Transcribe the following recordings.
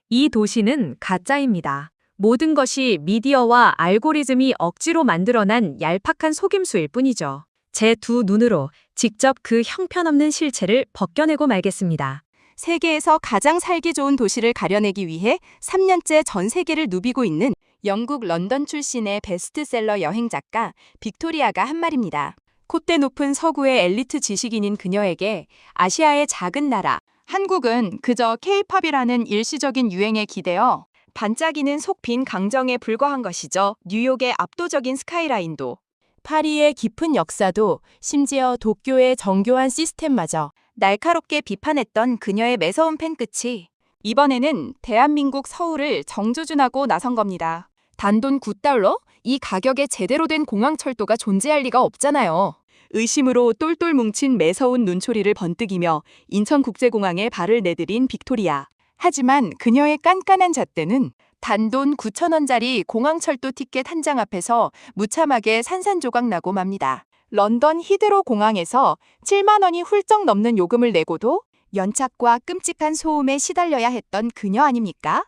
이 도시는 가짜입니다. 모든 것이 미디어와 알고리즘이 억지로 만들어난 얄팍한 속임수일 뿐이죠. 제 두 눈으로 직접 그 형편없는 실체를 벗겨내고 말겠습니다. 세계에서 가장 살기 좋은 도시를 가려내기 위해 3년째 전 세계를 누비고 있는 영국 런던 출신의 베스트셀러 여행 작가 빅토리아가 한 말입니다. 콧대 높은 서구의 엘리트 지식인인 그녀에게 아시아의 작은 나라, 한국은 그저 K-팝이라는 일시적인 유행에 기대어 반짝이는 속 빈 강정에 불과한 것이죠. 뉴욕의 압도적인 스카이라인도, 파리의 깊은 역사도, 심지어 도쿄의 정교한 시스템마저 날카롭게 비판했던 그녀의 매서운 팬끝이 이번에는 대한민국 서울을 정조준하고 나선 겁니다. 단돈 9달러? 이 가격에 제대로 된 공항철도가 존재할 리가 없잖아요. 의심으로 똘똘 뭉친 매서운 눈초리를 번뜩이며 인천국제공항에 발을 내들인 빅토리아. 하지만 그녀의 깐깐한 잣대는 단돈 9,000원짜리 공항철도 티켓 한 장 앞에서 무참하게 산산조각 나고 맙니다. 런던 히드로 공항에서 7만 원이 훌쩍 넘는 요금을 내고도 연착과 끔찍한 소음에 시달려야 했던 그녀 아닙니까?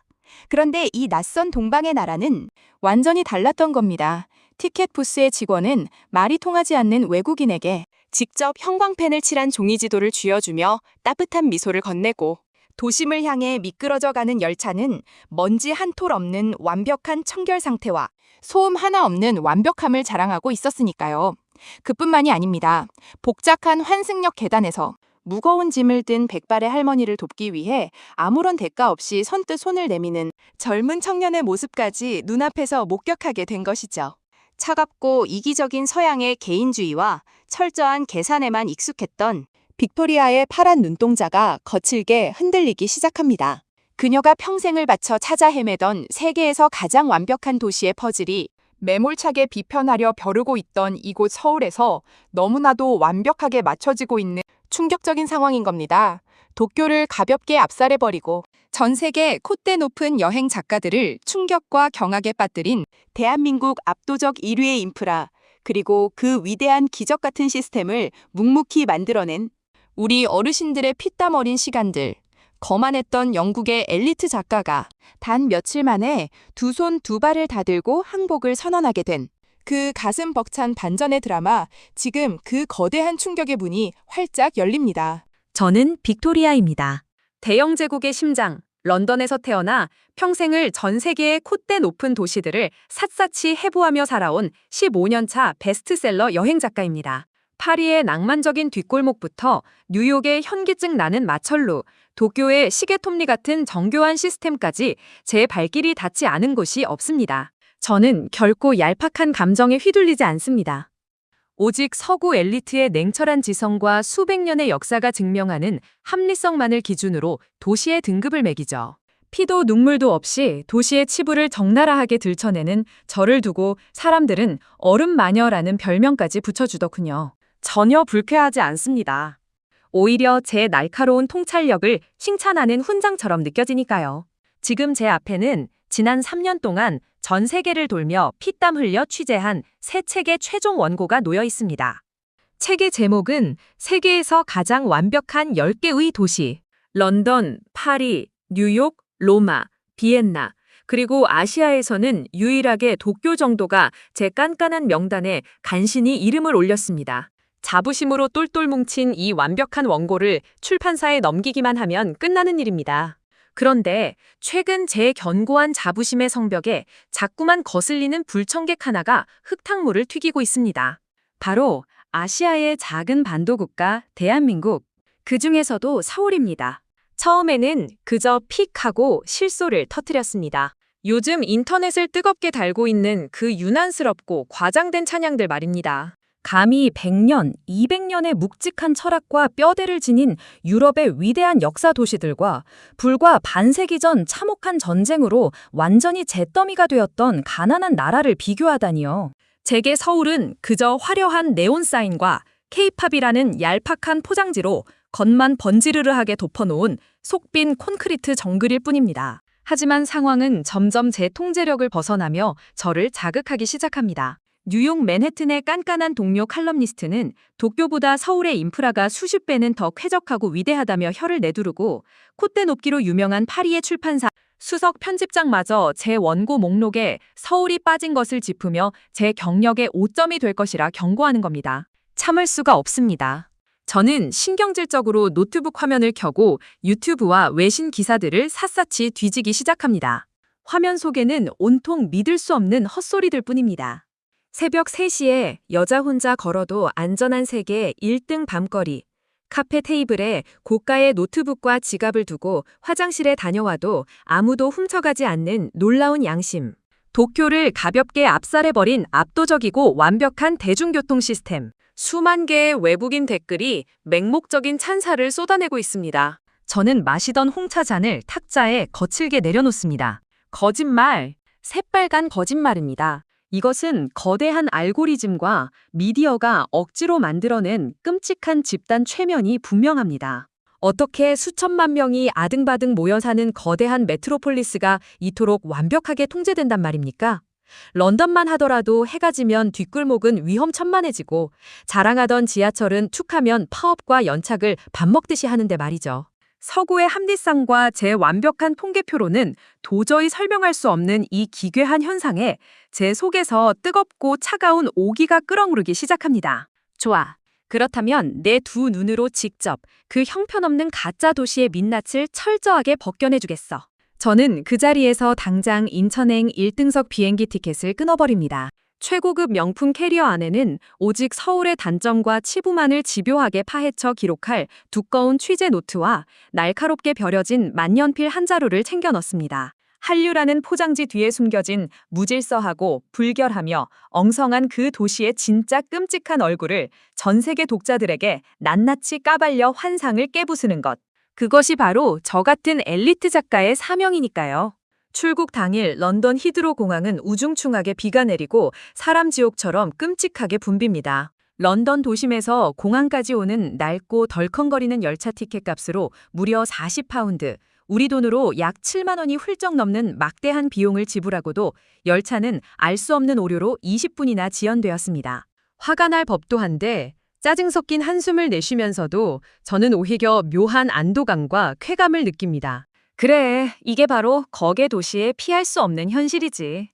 그런데 이 낯선 동방의 나라는 완전히 달랐던 겁니다. 티켓 부스의 직원은 말이 통하지 않는 외국인에게 직접 형광펜을 칠한 종이지도를 쥐어주며 따뜻한 미소를 건네고, 도심을 향해 미끄러져 가는 열차는 먼지 한 톨 없는 완벽한 청결 상태와 소음 하나 없는 완벽함을 자랑하고 있었으니까요. 그뿐만이 아닙니다. 복잡한 환승역 계단에서 무거운 짐을 든 백발의 할머니를 돕기 위해 아무런 대가 없이 선뜻 손을 내미는 젊은 청년의 모습까지 눈앞에서 목격하게 된 것이죠. 차갑고 이기적인 서양의 개인주의와 철저한 계산에만 익숙했던 빅토리아의 파란 눈동자가 거칠게 흔들리기 시작합니다. 그녀가 평생을 바쳐 찾아 헤매던 세계에서 가장 완벽한 도시의 퍼즐이 매몰차게 비편하려 벼르고 있던 이곳 서울에서 너무나도 완벽하게 맞춰지고 있는 충격적인 상황인 겁니다. 도쿄를 가볍게 압살해버리고 전 세계 콧대 높은 여행 작가들을 충격과 경악에 빠뜨린 대한민국 압도적 1위의 인프라, 그리고 그 위대한 기적 같은 시스템을 묵묵히 만들어낸 우리 어르신들의 피땀 어린 시간들, 거만했던 영국의 엘리트 작가가 단 며칠 만에 두 손 두 발을 다 들고 항복을 선언하게 된 그 가슴 벅찬 반전의 드라마, 지금 그 거대한 충격의 문이 활짝 열립니다. 저는 빅토리아입니다. 대영 제국의 심장, 런던에서 태어나 평생을 전 세계의 콧대 높은 도시들을 샅샅이 해부하며 살아온 15년차 베스트셀러 여행 작가입니다. 파리의 낭만적인 뒷골목부터 뉴욕의 현기증 나는 마철로, 도쿄의 시계톱니 같은 정교한 시스템까지 제 발길이 닿지 않은 곳이 없습니다. 저는 결코 얄팍한 감정에 휘둘리지 않습니다. 오직 서구 엘리트의 냉철한 지성과 수백 년의 역사가 증명하는 합리성만을 기준으로 도시의 등급을 매기죠. 피도 눈물도 없이 도시의 치부를 적나라하게 들춰내는 저를 두고 사람들은 얼음 마녀라는 별명까지 붙여주더군요. 전혀 불쾌하지 않습니다. 오히려 제 날카로운 통찰력을 칭찬하는 훈장처럼 느껴지니까요. 지금 제 앞에는 지난 3년 동안 전 세계를 돌며 피땀 흘려 취재한 새 책의 최종 원고가 놓여 있습니다. 책의 제목은 세계에서 가장 완벽한 10개의 도시, 런던, 파리, 뉴욕, 로마, 비엔나, 그리고 아시아에서는 유일하게 도쿄 정도가 제 깐깐한 명단에 간신히 이름을 올렸습니다. 자부심으로 똘똘 뭉친 이 완벽한 원고를 출판사에 넘기기만 하면 끝나는 일입니다. 그런데 최근 제 견고한 자부심의 성벽에 자꾸만 거슬리는 불청객 하나가 흙탕물을 튀기고 있습니다. 바로 아시아의 작은 반도국가 대한민국, 그 중에서도 서울입니다. 처음에는 그저 픽하고 실소를 터뜨렸습니다. 요즘 인터넷을 뜨겁게 달고 있는 그 유난스럽고 과장된 찬양들 말입니다. 감히 100년, 200년의 묵직한 철학과 뼈대를 지닌 유럽의 위대한 역사 도시들과 불과 반세기 전 참혹한 전쟁으로 완전히 잿더미가 되었던 가난한 나라를 비교하다니요. 제게 서울은 그저 화려한 네온 사인과 K-팝이라는 얄팍한 포장지로 겉만 번지르르하게 덮어놓은 속빈 콘크리트 정글일 뿐입니다. 하지만 상황은 점점 제 통제력을 벗어나며 저를 자극하기 시작합니다. 뉴욕 맨해튼의 깐깐한 동료 칼럼니스트는 도쿄보다 서울의 인프라가 수십 배는 더 쾌적하고 위대하다며 혀를 내두르고, 콧대 높기로 유명한 파리의 출판사 수석 편집장마저 제 원고 목록에 서울이 빠진 것을 짚으며 제 경력의 오점이 될 것이라 경고하는 겁니다. 참을 수가 없습니다. 저는 신경질적으로 노트북 화면을 켜고 유튜브와 외신 기사들을 샅샅이 뒤지기 시작합니다. 화면 속에는 온통 믿을 수 없는 헛소리들 뿐입니다. 새벽 3시에 여자 혼자 걸어도 안전한 세계 1등 밤거리. 카페 테이블에 고가의 노트북과 지갑을 두고 화장실에 다녀와도 아무도 훔쳐가지 않는 놀라운 양심. 도쿄를 가볍게 압살해버린 압도적이고 완벽한 대중교통 시스템. 수만 개의 외국인 댓글이 맹목적인 찬사를 쏟아내고 있습니다. 저는 마시던 홍차 잔을 탁자에 거칠게 내려놓습니다. 거짓말, 새빨간 거짓말입니다. 이것은 거대한 알고리즘과 미디어가 억지로 만들어낸 끔찍한 집단 최면이 분명합니다. 어떻게 수천만 명이 아등바등 모여 사는 거대한 메트로폴리스가 이토록 완벽하게 통제된단 말입니까? 런던만 하더라도 해가 지면 뒷골목은 위험천만해지고 자랑하던 지하철은 툭하면 파업과 연착을 밥 먹듯이 하는데 말이죠. 서구의 합리성과 제 완벽한 통계표로는 도저히 설명할 수 없는 이 기괴한 현상에 제 속에서 뜨겁고 차가운 오기가 끓어오르기 시작합니다. 좋아. 그렇다면 내 두 눈으로 직접 그 형편없는 가짜 도시의 민낯을 철저하게 벗겨내주겠어. 저는 그 자리에서 당장 인천행 1등석 비행기 티켓을 끊어버립니다. 최고급 명품 캐리어 안에는 오직 서울의 단점과 치부만을 집요하게 파헤쳐 기록할 두꺼운 취재 노트와 날카롭게 벼려진 만년필 한 자루를 챙겨 넣습니다. 한류라는 포장지 뒤에 숨겨진 무질서하고 불결하며 엉성한 그 도시의 진짜 끔찍한 얼굴을 전 세계 독자들에게 낱낱이 까발려 환상을 깨부수는 것. 그것이 바로 저 같은 엘리트 작가의 사명이니까요. 출국 당일 런던 히드로 공항은 우중충하게 비가 내리고 사람 지옥처럼 끔찍하게 붐빕니다. 런던 도심에서 공항까지 오는 낡고 덜컹거리는 열차 티켓 값으로 무려 40파운드, 우리 돈으로 약 7만 원이 훌쩍 넘는 막대한 비용을 지불하고도 열차는 알 수 없는 오류로 20분이나 지연되었습니다. 화가 날 법도 한데 짜증 섞인 한숨을 내쉬면서도 저는 오히려 묘한 안도감과 쾌감을 느낍니다. 그래, 이게 바로 거대 도시의 피할 수 없는 현실이지.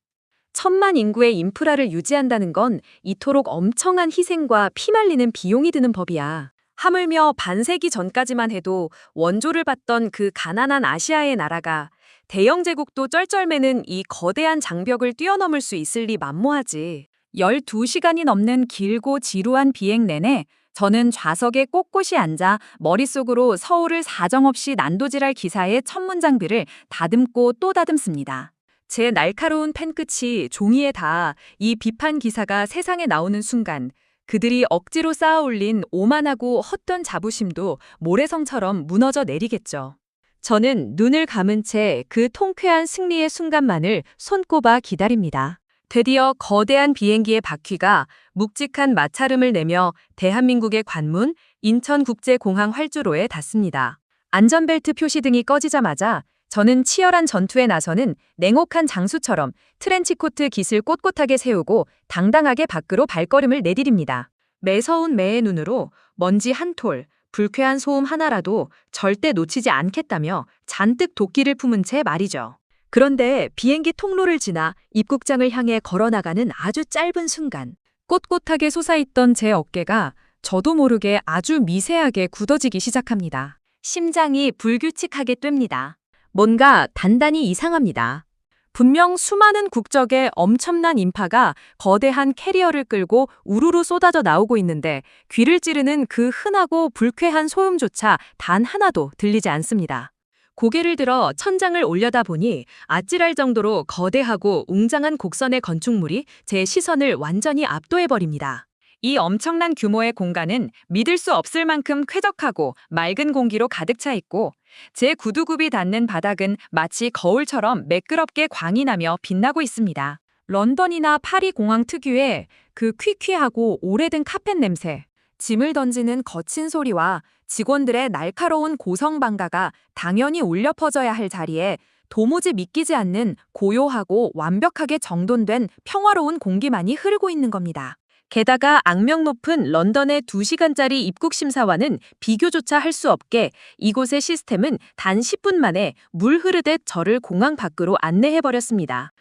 1,000만 인구의 인프라를 유지한다는 건 이토록 엄청난 희생과 피말리는 비용이 드는 법이야. 하물며 반세기 전까지만 해도 원조를 받던 그 가난한 아시아의 나라가 대영 제국도 쩔쩔매는 이 거대한 장벽을 뛰어넘을 수 있을 리 만무하지. 12시간이 넘는 길고 지루한 비행 내내 저는 좌석에 꼿꼿이 앉아 머릿속으로 서울을 사정없이 난도질할 기사의 첫 문장들을 다듬고 또 다듬습니다. 제 날카로운 펜끝이 종이에 닿아 이 비판 기사가 세상에 나오는 순간 그들이 억지로 쌓아올린 오만하고 헛된 자부심도 모래성처럼 무너져 내리겠죠. 저는 눈을 감은 채 그 통쾌한 승리의 순간만을 손꼽아 기다립니다. 드디어 거대한 비행기의 바퀴가 묵직한 마찰음을 내며 대한민국의 관문 인천국제공항 활주로에 닿습니다. 안전벨트 표시등이 꺼지자마자 저는 치열한 전투에 나서는 냉혹한 장수처럼 트렌치코트 깃을 꼿꼿하게 세우고 당당하게 밖으로 발걸음을 내디딥니다. 매서운 매의 눈으로 먼지 한 톨, 불쾌한 소음 하나라도 절대 놓치지 않겠다며 잔뜩 도끼를 품은 채 말이죠. 그런데 비행기 통로를 지나 입국장을 향해 걸어나가는 아주 짧은 순간 꼿꼿하게 솟아있던 제 어깨가 저도 모르게 아주 미세하게 굳어지기 시작합니다. 심장이 불규칙하게 뜁니다. 뭔가 단단히 이상합니다. 분명 수많은 국적의 엄청난 인파가 거대한 캐리어를 끌고 우르르 쏟아져 나오고 있는데 귀를 찌르는 그 흔하고 불쾌한 소음조차 단 하나도 들리지 않습니다. 고개를 들어 천장을 올려다보니 아찔할 정도로 거대하고 웅장한 곡선의 건축물이 제 시선을 완전히 압도해버립니다. 이 엄청난 규모의 공간은 믿을 수 없을 만큼 쾌적하고 맑은 공기로 가득 차 있고 제 구두굽이 닿는 바닥은 마치 거울처럼 매끄럽게 광이 나며 빛나고 있습니다. 런던이나 파리 공항 특유의 그 퀴퀴하고 오래된 카펫 냄새, 짐을 던지는 거친 소리와 직원들의 날카로운 고성방가가 당연히 울려 퍼져야 할 자리에 도무지 믿기지 않는 고요하고 완벽하게 정돈된 평화로운 공기만이 흐르고 있는 겁니다. 게다가 악명 높은 런던의 2시간짜리 입국 심사와는 비교조차 할 수 없게 이곳의 시스템은 단 10분 만에 물 흐르듯 저를 공항 밖으로 안내해버렸습니다.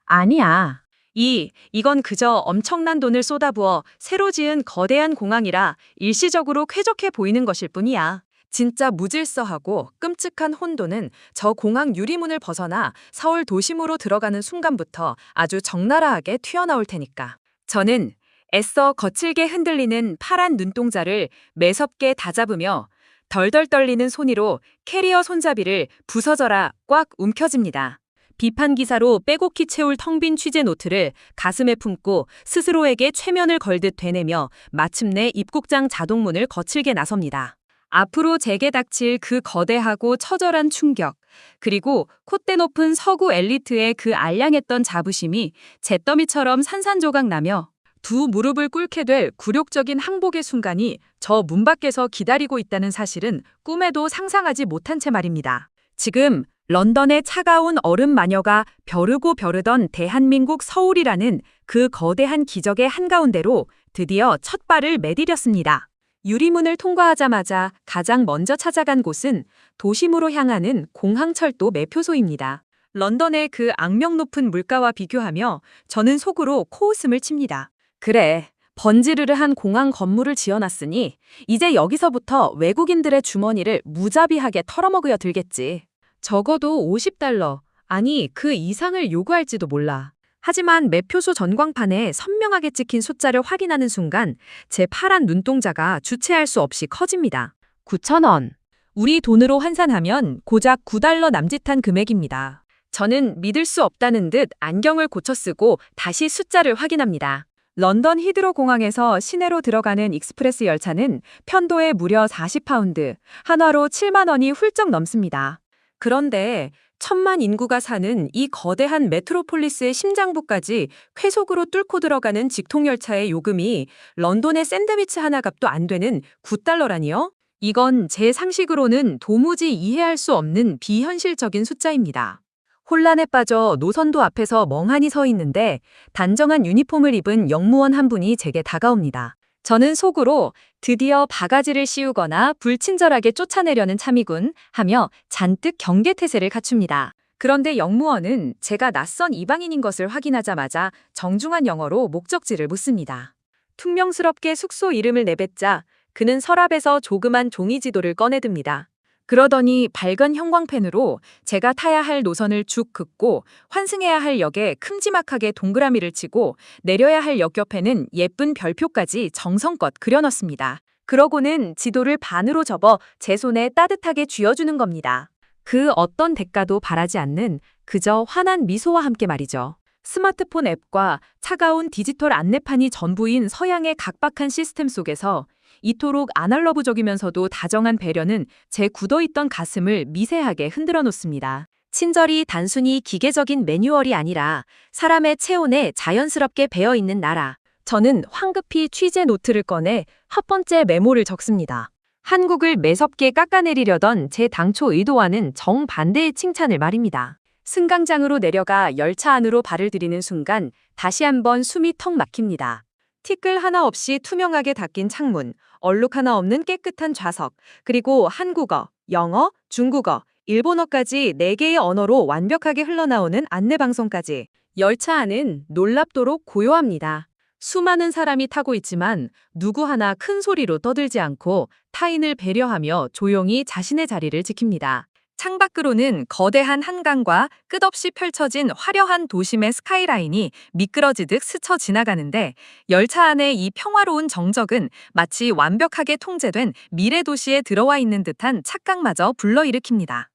아니야. 이건 그저 엄청난 돈을 쏟아부어 새로 지은 거대한 공항이라 일시적으로 쾌적해 보이는 것일 뿐이야. 진짜 무질서하고 끔찍한 혼돈은 저 공항 유리문을 벗어나 서울 도심으로 들어가는 순간부터 아주 적나라하게 튀어나올 테니까. 저는 애써 거칠게 흔들리는 파란 눈동자를 매섭게 다잡으며 덜덜 떨리는 손으로 캐리어 손잡이를 부서져라 꽉 움켜쥡니다. 비판 기사로 빼곡히 채울 텅 빈 취재 노트를 가슴에 품고 스스로에게 최면을 걸듯 되뇌며 마침내 입국장 자동문을 거칠게 나섭니다. 앞으로 제게 닥칠 그 거대하고 처절한 충격, 그리고 콧대 높은 서구 엘리트의 그 알량했던 자부심이 잿더미처럼 산산조각 나며 두 무릎을 꿇게 될 굴욕적인 항복의 순간이 저 문 밖에서 기다리고 있다는 사실은 꿈에도 상상하지 못한 채 말입니다. 지금 런던의 차가운 얼음 마녀가 벼르고 벼르던 대한민국 서울이라는 그 거대한 기적의 한가운데로 드디어 첫 발을 내디뎠습니다. 유리문을 통과하자마자 가장 먼저 찾아간 곳은 도심으로 향하는 공항철도 매표소입니다. 런던의 그 악명 높은 물가와 비교하며 저는 속으로 코웃음을 칩니다. 그래, 번지르르한 공항 건물을 지어놨으니 이제 여기서부터 외국인들의 주머니를 무자비하게 털어먹으려 들겠지. 적어도 $50, 아니 그 이상을 요구할지도 몰라. 하지만 매표소 전광판에 선명하게 찍힌 숫자를 확인하는 순간 제 파란 눈동자가 주체할 수 없이 커집니다. 9,000원. 우리 돈으로 환산하면 고작 $9 남짓한 금액입니다. 저는 믿을 수 없다는 듯 안경을 고쳐 쓰고 다시 숫자를 확인합니다. 런던 히드로 공항에서 시내로 들어가는 익스프레스 열차는 편도에 무려 40파운드, 한화로 7만 원이 훌쩍 넘습니다. 그런데 1,000만 인구가 사는 이 거대한 메트로폴리스의 심장부까지 쾌속으로 뚫고 들어가는 직통열차의 요금이 런던의 샌드위치 하나 값도 안 되는 $9라니요? 이건 제 상식으로는 도무지 이해할 수 없는 비현실적인 숫자입니다. 혼란에 빠져 노선도 앞에서 멍하니 서 있는데 단정한 유니폼을 입은 영무원 한 분이 제게 다가옵니다. 저는 속으로 드디어 바가지를 씌우거나 불친절하게 쫓아내려는 참이군 하며 잔뜩 경계태세를 갖춥니다. 그런데 영무원은 제가 낯선 이방인인 것을 확인하자마자 정중한 영어로 목적지를 묻습니다. 퉁명스럽게 숙소 이름을 내뱉자 그는 서랍에서 조그만 종이지도를 꺼내듭니다. 그러더니 밝은 형광펜으로 제가 타야 할 노선을 쭉 긋고 환승해야 할 역에 큼지막하게 동그라미를 치고 내려야 할 역 옆에는 예쁜 별표까지 정성껏 그려넣습니다. 그러고는 지도를 반으로 접어 제 손에 따뜻하게 쥐어주는 겁니다. 그 어떤 대가도 바라지 않는 그저 환한 미소와 함께 말이죠. 스마트폰 앱과 차가운 디지털 안내판이 전부인 서양의 각박한 시스템 속에서 이토록 아날로그적이면서도 다정한 배려는 제 굳어있던 가슴을 미세하게 흔들어 놓습니다. 친절이 단순히 기계적인 매뉴얼이 아니라 사람의 체온에 자연스럽게 배어있는 나라. 저는 황급히 취재 노트를 꺼내 첫 번째 메모를 적습니다. 한국을 매섭게 깎아내리려던 제 당초 의도와는 정반대의 칭찬을 말입니다. 승강장으로 내려가 열차 안으로 발을 들이는 순간 다시 한번 숨이 턱 막힙니다. 티끌 하나 없이 투명하게 닫힌 창문, 얼룩 하나 없는 깨끗한 좌석, 그리고 한국어, 영어, 중국어, 일본어까지 4개의 언어로 완벽하게 흘러나오는 안내방송까지. 열차 안은 놀랍도록 고요합니다. 수많은 사람이 타고 있지만 누구 하나 큰 소리로 떠들지 않고 타인을 배려하며 조용히 자신의 자리를 지킵니다. 창밖으로는 거대한 한강과 끝없이 펼쳐진 화려한 도심의 스카이라인이 미끄러지듯 스쳐 지나가는데 열차 안의 이 평화로운 정적은 마치 완벽하게 통제된 미래 도시에 들어와 있는 듯한 착각마저 불러일으킵니다.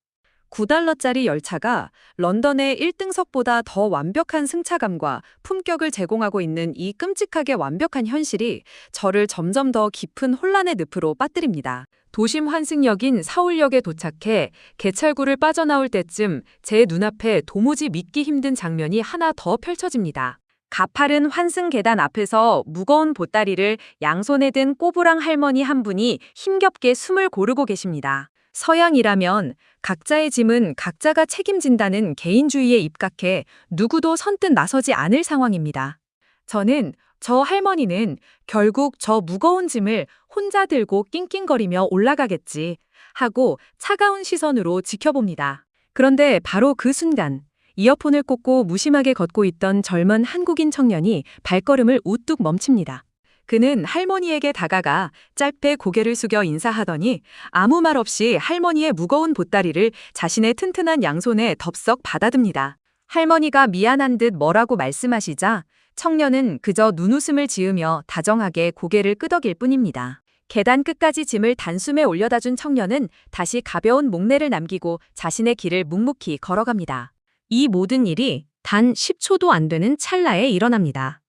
$9짜리 열차가 런던의 1등석보다 더 완벽한 승차감과 품격을 제공하고 있는 이 끔찍하게 완벽한 현실이 저를 점점 더 깊은 혼란의 늪으로 빠뜨립니다. 도심 환승역인 서울역에 도착해 개찰구를 빠져나올 때쯤 제 눈앞에 도무지 믿기 힘든 장면이 하나 더 펼쳐집니다. 가파른 환승 계단 앞에서 무거운 보따리를 양손에 든 꼬부랑 할머니 한 분이 힘겹게 숨을 고르고 계십니다. 서양이라면 각자의 짐은 각자가 책임진다는 개인주의에 입각해 누구도 선뜻 나서지 않을 상황입니다. 저는 저 할머니는 결국 저 무거운 짐을 혼자 들고 낑낑거리며 올라가겠지 하고 차가운 시선으로 지켜봅니다. 그런데 바로 그 순간 이어폰을 꽂고 무심하게 걷고 있던 젊은 한국인 청년이 발걸음을 우뚝 멈춥니다. 그는 할머니에게 다가가 짧게 고개를 숙여 인사하더니 아무 말 없이 할머니의 무거운 보따리를 자신의 튼튼한 양손에 덥석 받아듭니다. 할머니가 미안한 듯 뭐라고 말씀하시자 청년은 그저 눈웃음을 지으며 다정하게 고개를 끄덕일 뿐입니다. 계단 끝까지 짐을 단숨에 올려다 준 청년은 다시 가벼운 목례를 남기고 자신의 길을 묵묵히 걸어갑니다. 이 모든 일이 단 10초도 안 되는 찰나에 일어납니다.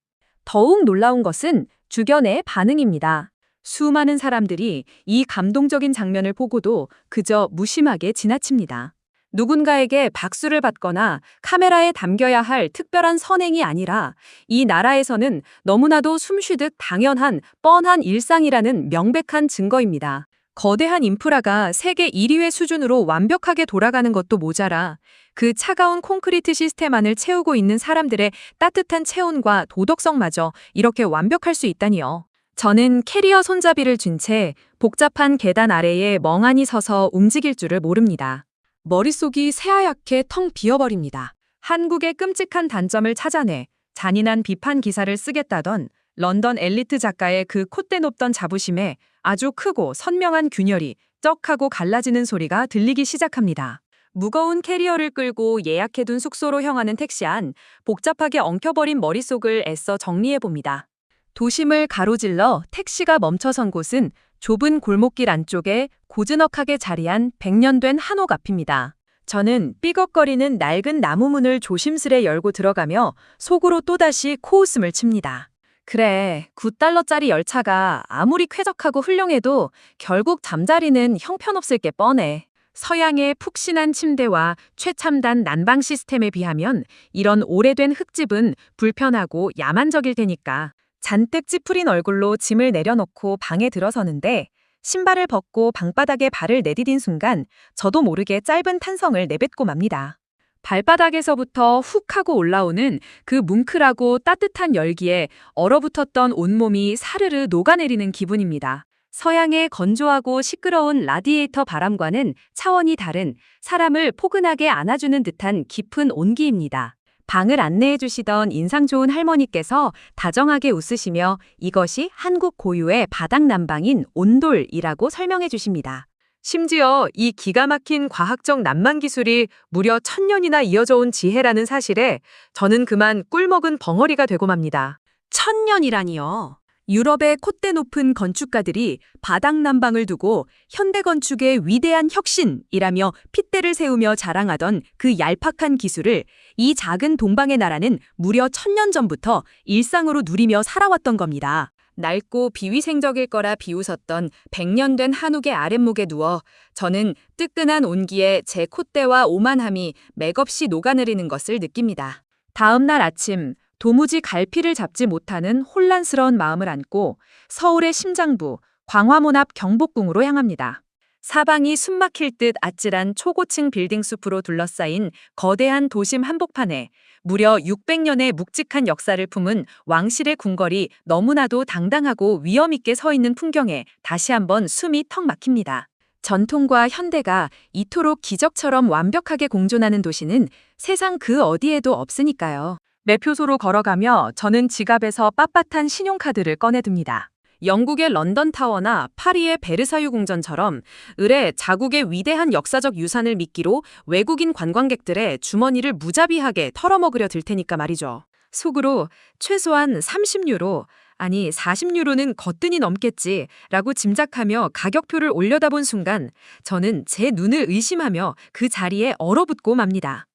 더욱 놀라운 것은 주변의 반응입니다. 수많은 사람들이 이 감동적인 장면을 보고도 그저 무심하게 지나칩니다. 누군가에게 박수를 받거나 카메라에 담겨야 할 특별한 선행이 아니라 이 나라에서는 너무나도 숨쉬듯 당연한 뻔한 일상이라는 명백한 증거입니다. 거대한 인프라가 세계 1위의 수준으로 완벽하게 돌아가는 것도 모자라 그 차가운 콘크리트 시스템 안을 채우고 있는 사람들의 따뜻한 체온과 도덕성마저 이렇게 완벽할 수 있다니요. 저는 캐리어 손잡이를 쥔 채 복잡한 계단 아래에 멍하니 서서 움직일 줄을 모릅니다. 머릿속이 새하얗게 텅 비어버립니다. 한국의 끔찍한 단점을 찾아내 잔인한 비판 기사를 쓰겠다던 런던 엘리트 작가의 그 콧대 높던 자부심에 아주 크고 선명한 균열이 쩍하고 갈라지는 소리가 들리기 시작합니다. 무거운 캐리어를 끌고 예약해둔 숙소로 향하는 택시 안, 복잡하게 엉켜버린 머릿속을 애써 정리해봅니다. 도심을 가로질러 택시가 멈춰선 곳은 좁은 골목길 안쪽에 고즈넉하게 자리한 100년 된 한옥 앞입니다. 저는 삐걱거리는 낡은 나무 문을 조심스레 열고 들어가며 속으로 또다시 코웃음을 칩니다. 그래, 9달러짜리 열차가 아무리 쾌적하고 훌륭해도 결국 잠자리는 형편없을 게 뻔해. 서양의 푹신한 침대와 최첨단 난방 시스템에 비하면 이런 오래된 흙집은 불편하고 야만적일 테니까. 잔뜩 찌푸린 얼굴로 짐을 내려놓고 방에 들어서는데 신발을 벗고 방바닥에 발을 내디딘 순간 저도 모르게 짧은 탄성을 내뱉고 맙니다. 발바닥에서부터 훅 하고 올라오는 그 뭉클하고 따뜻한 열기에 얼어붙었던 온몸이 사르르 녹아내리는 기분입니다. 서양의 건조하고 시끄러운 라디에이터 바람과는 차원이 다른 사람을 포근하게 안아주는 듯한 깊은 온기입니다. 방을 안내해 주시던 인상 좋은 할머니께서 다정하게 웃으시며 이것이 한국 고유의 바닥 난방인 온돌이라고 설명해 주십니다. 심지어 이 기가 막힌 과학적 난방 기술이 무려 1000년이나 이어져 온 지혜라는 사실에 저는 그만 꿀먹은 벙어리가 되고 맙니다. 1000년이라니요. 유럽의 콧대 높은 건축가들이 바닥 난방을 두고 현대 건축의 위대한 혁신이라며 핏대를 세우며 자랑하던 그 얄팍한 기술을 이 작은 동방의 나라는 무려 1000년 전부터 일상으로 누리며 살아왔던 겁니다. 낡고 비위생적일 거라 비웃었던 100년 된 한옥의 아랫목에 누워 저는 뜨끈한 온기에 제 콧대와 오만함이 맥없이 녹아내리는 것을 느낍니다. 다음 날 아침 도무지 갈피를 잡지 못하는 혼란스러운 마음을 안고 서울의 심장부 광화문 앞 경복궁으로 향합니다. 사방이 숨막힐 듯 아찔한 초고층 빌딩 숲으로 둘러싸인 거대한 도심 한복판에 무려 600년의 묵직한 역사를 품은 왕실의 궁궐이 너무나도 당당하고 위엄 있게 서 있는 풍경에 다시 한번 숨이 턱 막힙니다. 전통과 현대가 이토록 기적처럼 완벽하게 공존하는 도시는 세상 그 어디에도 없으니까요. 매표소로 걸어가며 저는 지갑에서 빳빳한 신용카드를 꺼내듭니다. 영국의 런던 타워나 파리의 베르사유 궁전처럼 을에 자국의 위대한 역사적 유산을 미끼로 외국인 관광객들의 주머니를 무자비하게 털어먹으려 들 테니까 말이죠. 속으로 최소한 30유로, 아니 40유로는 거뜬히 넘겠지라고 짐작하며 가격표를 올려다본 순간 저는 제 눈을 의심하며 그 자리에 얼어붙고 맙니다.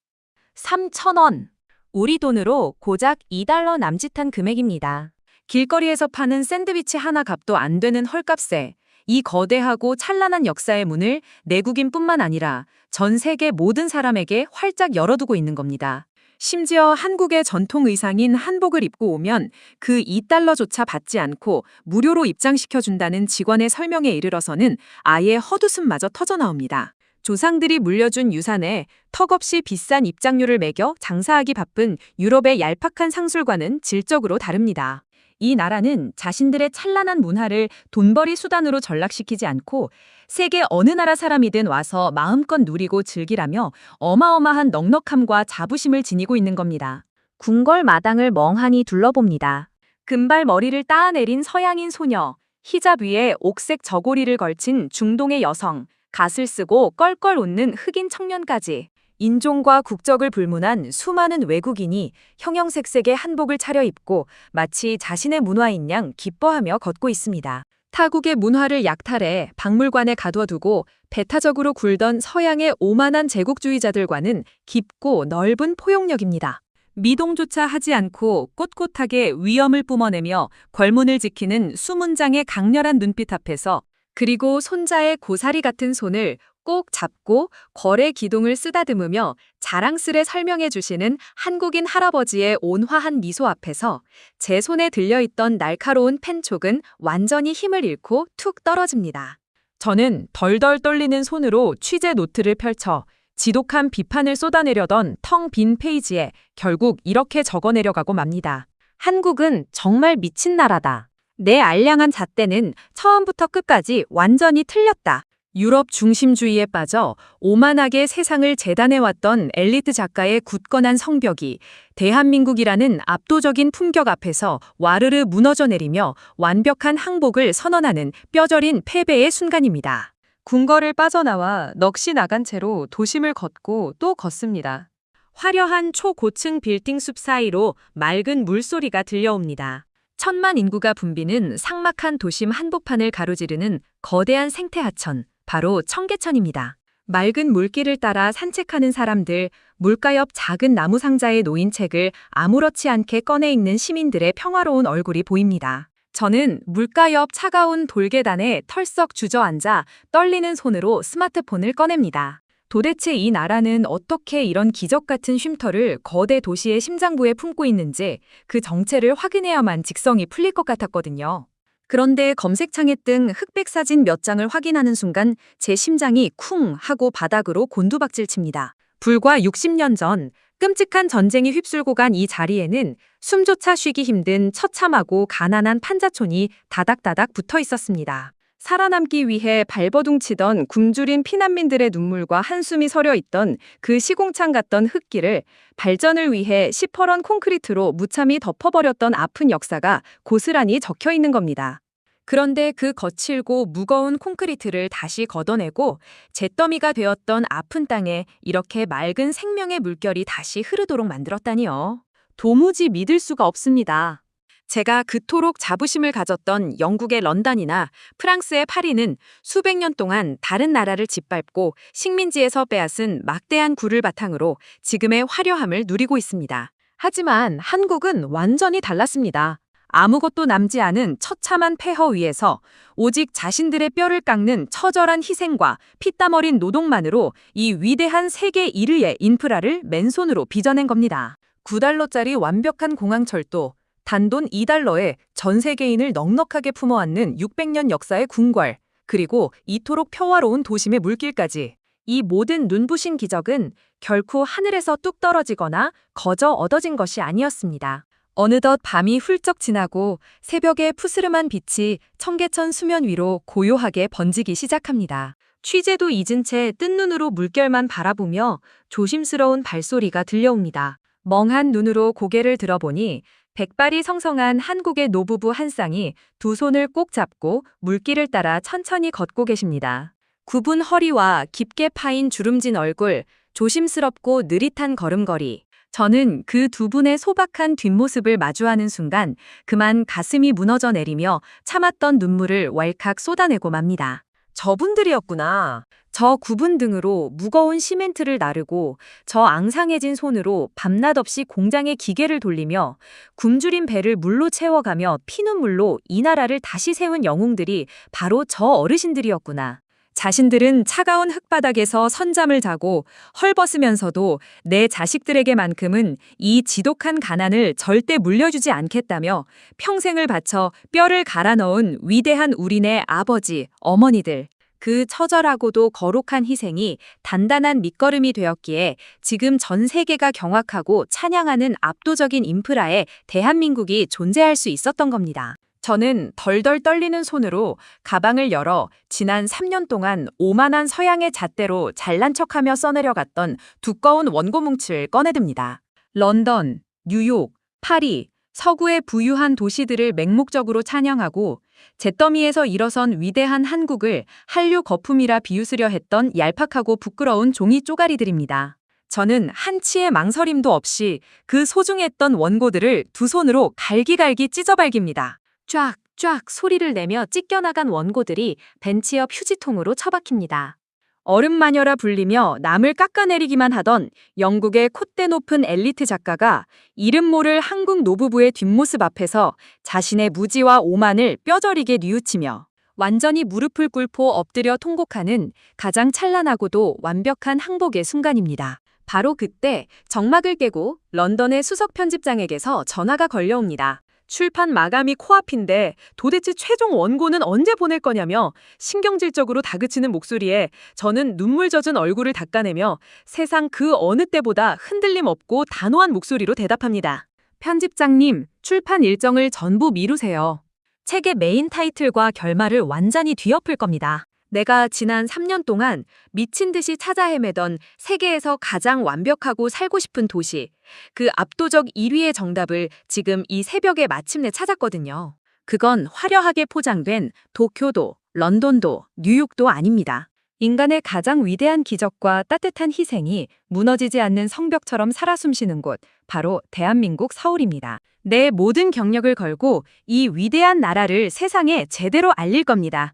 3,000원. 우리 돈으로 고작 2달러 남짓한 금액입니다. 길거리에서 파는 샌드위치 하나 값도 안 되는 헐값에 이 거대하고 찬란한 역사의 문을 내국인뿐만 아니라 전 세계 모든 사람에게 활짝 열어두고 있는 겁니다. 심지어 한국의 전통 의상인 한복을 입고 오면 그 2달러조차 받지 않고 무료로 입장시켜준다는 직원의 설명에 이르러서는 아예 헛웃음마저 터져나옵니다. 조상들이 물려준 유산에 턱없이 비싼 입장료를 매겨 장사하기 바쁜 유럽의 얄팍한 상술과는 질적으로 다릅니다. 이 나라는 자신들의 찬란한 문화를 돈벌이 수단으로 전락시키지 않고 세계 어느 나라 사람이든 와서 마음껏 누리고 즐기라며 어마어마한 넉넉함과 자부심을 지니고 있는 겁니다. 궁궐 마당을 멍하니 둘러봅니다. 금발 머리를 따아내린 서양인 소녀, 히잡 위에 옥색 저고리를 걸친 중동의 여성, 갓을 쓰고 껄껄 웃는 흑인 청년까지 인종과 국적을 불문한 수많은 외국인이 형형색색의 한복을 차려입고 마치 자신의 문화인 양 기뻐하며 걷고 있습니다. 타국의 문화를 약탈해 박물관에 가둬두고 배타적으로 굴던 서양의 오만한 제국주의자들과는 깊고 넓은 포용력입니다. 미동조차 하지 않고 꼿꼿하게 위엄을 뿜어내며 궐문을 지키는 수문장의 강렬한 눈빛 앞에서 그리고 손자의 고사리 같은 손을 꼭 잡고 거래 기둥을 쓰다듬으며 자랑스레 설명해 주시는 한국인 할아버지의 온화한 미소 앞에서 제 손에 들려있던 날카로운 펜촉은 완전히 힘을 잃고 툭 떨어집니다. 저는 덜덜 떨리는 손으로 취재 노트를 펼쳐 지독한 비판을 쏟아내려던 텅 빈 페이지에 결국 이렇게 적어내려가고 맙니다. 한국은 정말 미친 나라다. 내 알량한 잣대는 처음부터 끝까지 완전히 틀렸다. 유럽 중심주의에 빠져 오만하게 세상을 재단해왔던 엘리트 작가의 굳건한 성벽이 대한민국이라는 압도적인 품격 앞에서 와르르 무너져 내리며 완벽한 항복을 선언하는 뼈저린 패배의 순간입니다. 궁궐을 빠져나와 넋이 나간 채로 도심을 걷고 또 걷습니다. 화려한 초고층 빌딩 숲 사이로 맑은 물소리가 들려옵니다. 천만 인구가 붐비는 삭막한 도심 한복판을 가로지르는 거대한 생태하천, 바로 청계천입니다. 맑은 물길을 따라 산책하는 사람들, 물가 옆 작은 나무 상자에 놓인 책을 아무렇지 않게 꺼내 읽는 시민들의 평화로운 얼굴이 보입니다. 저는 물가 옆 차가운 돌계단에 털썩 주저앉아 떨리는 손으로 스마트폰을 꺼냅니다. 도대체 이 나라는 어떻게 이런 기적 같은 쉼터를 거대 도시의 심장부에 품고 있는지 그 정체를 확인해야만 직성이 풀릴 것 같았거든요. 그런데 검색창에 뜬 흑백 사진 몇 장을 확인하는 순간 제 심장이 쿵 하고 바닥으로 곤두박질 칩니다. 불과 60년 전 끔찍한 전쟁이 휩쓸고 간 이 자리에는 숨조차 쉬기 힘든 처참하고 가난한 판자촌이 다닥다닥 붙어 있었습니다. 살아남기 위해 발버둥치던 굶주린 피난민들의 눈물과 한숨이 서려 있던 그 시공창 같던 흙길을 발전을 위해 시퍼런 콘크리트로 무참히 덮어버렸던 아픈 역사가 고스란히 적혀 있는 겁니다. 그런데 그 거칠고 무거운 콘크리트를 다시 걷어내고 잿더미가 되었던 아픈 땅에 이렇게 맑은 생명의 물결이 다시 흐르도록 만들었다니요. 도무지 믿을 수가 없습니다. 제가 그토록 자부심을 가졌던 영국의 런던이나 프랑스의 파리는 수백 년 동안 다른 나라를 짓밟고 식민지에서 빼앗은 막대한 굴을 바탕으로 지금의 화려함을 누리고 있습니다. 하지만 한국은 완전히 달랐습니다. 아무것도 남지 않은 처참한 폐허 위에서 오직 자신들의 뼈를 깎는 처절한 희생과 피땀 어린 노동만으로 이 위대한 세계 1위의 인프라를 맨손으로 빚어낸 겁니다. 9달러짜리 완벽한 공항철도, 단돈 2달러에 전 세계인을 넉넉하게 품어안는 600년 역사의 궁궐, 그리고 이토록 평화로운 도심의 물길까지. 이 모든 눈부신 기적은 결코 하늘에서 뚝 떨어지거나 거저 얻어진 것이 아니었습니다. 어느덧 밤이 훌쩍 지나고 새벽의 푸스름한 빛이 청계천 수면 위로 고요하게 번지기 시작합니다. 취재도 잊은 채 뜬 눈으로 물결만 바라보며 조심스러운 발소리가 들려옵니다. 멍한 눈으로 고개를 들어보니 백발이 성성한 한국의 노부부 한 쌍이 두 손을 꼭 잡고 물길을 따라 천천히 걷고 계십니다. 굽은 허리와 깊게 파인 주름진 얼굴, 조심스럽고 느릿한 걸음걸이. 저는 그 두 분의 소박한 뒷모습을 마주하는 순간 그만 가슴이 무너져 내리며 참았던 눈물을 왈칵 쏟아내고 맙니다. 저분들이었구나. 저 굽은 등으로 무거운 시멘트를 나르고 저 앙상해진 손으로 밤낮 없이 공장의 기계를 돌리며 굶주린 배를 물로 채워가며 피눈물로 이 나라를 다시 세운 영웅들이 바로 저 어르신들이었구나. 자신들은 차가운 흙바닥에서 선잠을 자고 헐벗으면서도 내 자식들에게만큼은 이 지독한 가난을 절대 물려주지 않겠다며 평생을 바쳐 뼈를 갈아 넣은 위대한 우리네 아버지, 어머니들. 그 처절하고도 거룩한 희생이 단단한 밑거름이 되었기에 지금 전 세계가 경악하고 찬양하는 압도적인 인프라에 대한민국이 존재할 수 있었던 겁니다. 저는 덜덜 떨리는 손으로 가방을 열어 지난 3년 동안 오만한 서양의 잣대로 잘난 척하며 써내려갔던 두꺼운 원고 뭉치를 꺼내듭니다. 런던, 뉴욕, 파리, 서구의 부유한 도시들을 맹목적으로 찬양하고 잿더미에서 일어선 위대한 한국을 한류 거품이라 비웃으려 했던 얄팍하고 부끄러운 종이 쪼가리들입니다. 저는 한치의 망설임도 없이 그 소중했던 원고들을 두 손으로 갈기갈기 찢어발깁니다. 쫙쫙 소리를 내며 찢겨나간 원고들이 벤치 옆 휴지통으로 처박힙니다. 얼음마녀라 불리며 남을 깎아내리기만 하던 영국의 콧대 높은 엘리트 작가가 이름 모를 한국 노부부의 뒷모습 앞에서 자신의 무지와 오만을 뼈저리게 뉘우치며 완전히 무릎을 꿇고 엎드려 통곡하는 가장 찬란하고도 완벽한 항복의 순간입니다. 바로 그때 정막을 깨고 런던의 수석 편집장에게서 전화가 걸려옵니다. 출판 마감이 코앞인데 도대체 최종 원고는 언제 보낼 거냐며 신경질적으로 다그치는 목소리에 저는 눈물 젖은 얼굴을 닦아내며 세상 그 어느 때보다 흔들림 없고 단호한 목소리로 대답합니다. 편집장님, 출판 일정을 전부 미루세요. 책의 메인 타이틀과 결말을 완전히 뒤엎을 겁니다. 내가 지난 3년 동안 미친 듯이 찾아 헤매던 세계에서 가장 완벽하고 살고 싶은 도시, 그 압도적 1위의 정답을 지금 이 새벽에 마침내 찾았거든요. 그건 화려하게 포장된 도쿄도, 런던도, 뉴욕도 아닙니다. 인간의 가장 위대한 기적과 따뜻한 희생이 무너지지 않는 성벽처럼 살아 숨쉬는 곳, 바로 대한민국 서울입니다. 내 모든 경력을 걸고 이 위대한 나라를 세상에 제대로 알릴 겁니다.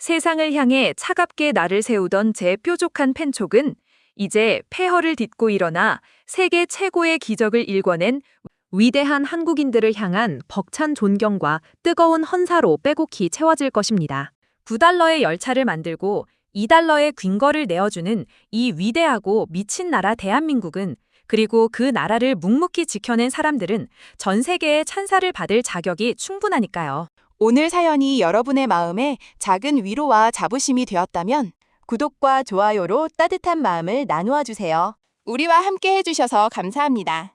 세상을 향해 차갑게 나를 세우던 제 뾰족한 펜촉은 이제 폐허를 딛고 일어나 세계 최고의 기적을 일궈낸 위대한 한국인들을 향한 벅찬 존경과 뜨거운 헌사로 빼곡히 채워질 것입니다. 9달러의 열차를 만들고 2달러의 괭거를 내어주는 이 위대하고 미친 나라 대한민국은, 그리고 그 나라를 묵묵히 지켜낸 사람들은 전 세계의 찬사를 받을 자격이 충분하니까요. 오늘 사연이 여러분의 마음에 작은 위로와 자부심이 되었다면 구독과 좋아요로 따뜻한 마음을 나누어 주세요. 우리와 함께 해주셔서 감사합니다.